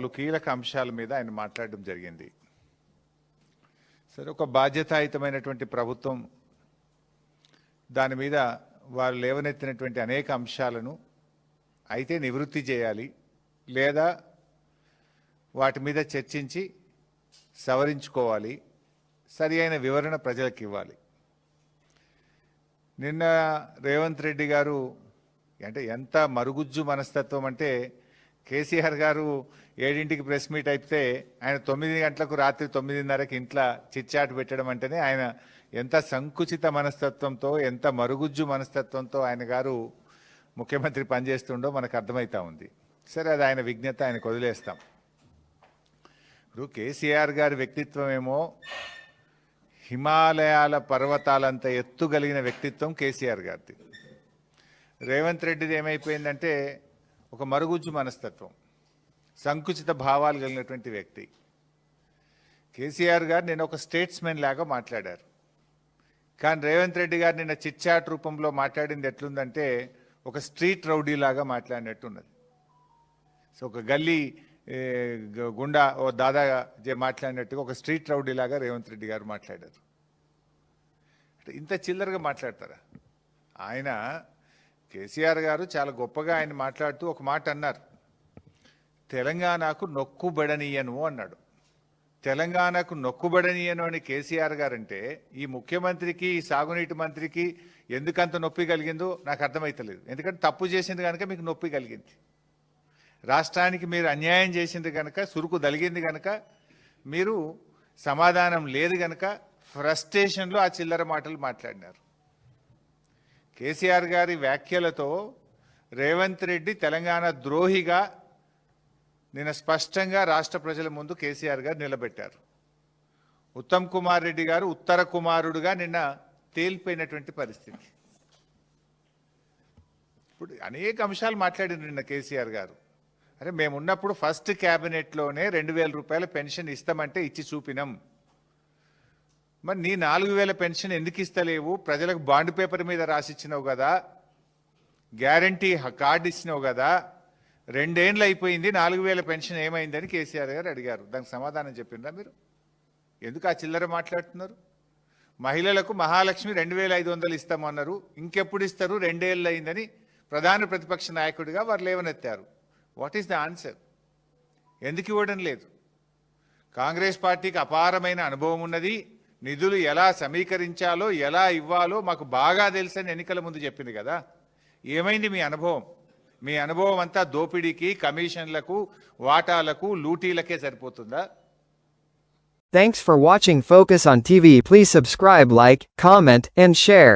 పలు కీలక అంశాల మీద ఆయన మాట్లాడడం జరిగింది. సరే, ఒక బాధ్యతాయుతమైనటువంటి ప్రభుత్వం దాని మీద వారు లేవనెత్తినటువంటి అనేక అంశాలను అయితే నివృత్తి చేయాలి, లేదా వాటి మీద చర్చించి సవరించుకోవాలి, సరి అయిన వివరణ ప్రజలకు ఇవ్వాలి. నిన్న రేవంత్ రెడ్డి గారు అంటే ఎంత మరుగుజ్జు మనస్తత్వం అంటే, కేసీఆర్ గారు 7ంటికి ప్రెస్ మీట్ అయితే ఆయన 9 గంటలకు రాత్రి 9:30కి ఇంట్లో చిట్చాట్ పెట్టడం అంటేనే ఆయన ఎంత సంకుచిత మనస్తత్వంతో, ఎంత మరుగుజ్జు మనస్తత్వంతో ఆయన గారు ముఖ్యమంత్రి పనిచేస్తుండో మనకు అర్థమవుతా ఉంది. సరే, అది ఆయన విజ్ఞత, ఆయనకు వదిలేస్తాం. ఇప్పుడు కేసీఆర్ గారి వ్యక్తిత్వం ఏమో హిమాలయాల పర్వతాలంత ఎత్తు కలిగిన వ్యక్తిత్వం కేసీఆర్ గారిది. రేవంత్ రెడ్డిది ఏమైపోయిందంటే ఒక మరుగుజ్జు మనస్తత్వం, సంకుచిత భావాలు కలిగినటువంటి వ్యక్తి. కేసీఆర్ గారు నిన్న ఒక స్టేట్స్మెన్ లాగా మాట్లాడారు. కానీ రేవంత్ రెడ్డి గారు నిన్న చిట్చాట్ రూపంలో మాట్లాడింది ఎట్లుందంటే ఒక స్ట్రీట్ రౌడీ లాగా మాట్లాడినట్టున్నది. సో ఒక గల్లీ గుండా ఓ దాదా మాట్లాడినట్టుగా ఒక స్ట్రీట్ రౌడీ లాగా రేవంత్ రెడ్డి గారు మాట్లాడారు. ఇంత చిల్లరగా మాట్లాడతారా? ఆయన కేసీఆర్ గారు చాలా గొప్పగా ఆయన మాట్లాడుతూ ఒక మాట అన్నారు, తెలంగాణకు నొక్కుబడనీయను అన్నాడు. తెలంగాణకు నొక్కుబడనీయను అని కేసీఆర్ గారు అంటే ఈ ముఖ్యమంత్రికి, ఈ సాగునీటి మంత్రికి ఎందుకంత నొప్పి కలిగిందో నాకు అర్థమవుతలేదు. ఎందుకంటే తప్పు చేసింది కనుక మీకు నొప్పి కలిగింది, రాష్ట్రానికి మీరు అన్యాయం చేసింది కనుక, సురుకు దలిగింది కనుక, మీరు సమాధానం లేదు కనుక ఫ్రస్ట్రేషన్లో ఆ చిల్లర మాటలు మాట్లాడినారు. కేసీఆర్ గారి వ్యాఖ్యలతో రేవంత్ రెడ్డి తెలంగాణ ద్రోహిగా నిన్న స్పష్టంగా రాష్ట్ర ప్రజల ముందు కేసీఆర్ గారు నిలబెట్టారు. ఉత్తమ్ కుమార్ రెడ్డి గారు ఉత్తర కుమారుడుగా నిన్న తేలిపోయినటువంటి పరిస్థితి. ఇప్పుడు అనేక అంశాలు మాట్లాడిన నిన్న కేసీఆర్ గారు. అరే, మేమున్నప్పుడు ఫస్ట్ క్యాబినెట్లోనే 2,000 రూపాయల పెన్షన్ ఇస్తామంటే ఇచ్చి చూపినాం. మరి నీ 4,000 పెన్షన్ ఎందుకు ఇస్తలేవు? ప్రజలకు బాండ్ పేపర్ మీద రాసిచ్చినావు కదా, గ్యారంటీ కార్డు ఇచ్చినావు కదా, 2 ఏళ్ళు అయిపోయింది, 4,000 పెన్షన్ ఏమైందని కేసీఆర్ గారు అడిగారు. దానికి సమాధానం చెప్పిండ్రా మీరు? ఎందుకు ఆ చిల్లర మాట్లాడుతున్నారు? మహిళలకు మహాలక్ష్మి 2,500 ఇస్తామన్నారు, ఇంకెప్పుడు ఇస్తారు? 2 ఏళ్ళు అయిందని ప్రధాన ప్రతిపక్ష నాయకుడిగా వారు లేవనెత్తారు. What is the answer? ఎందుకు ఇవ్వడం లేదు? కాంగ్రెస్ పార్టీకి అపారమైన అనుభవం ఉన్నది, నిధులు ఎలా సమీకరించాలో, ఎలా ఇవ్వాలో మాకు బాగా తెలుసని ఎన్నికల ముందు చెప్పింది కదా. ఏమైంది మీ అనుభవం? మీ అనుభవం అంతా దోపిడీకి, కమిషన్లకు, వాటాలకు, లూటీలకే సరిపోతుందా? Thanks for watching Focus on TV. Please subscribe, like, comment, and share.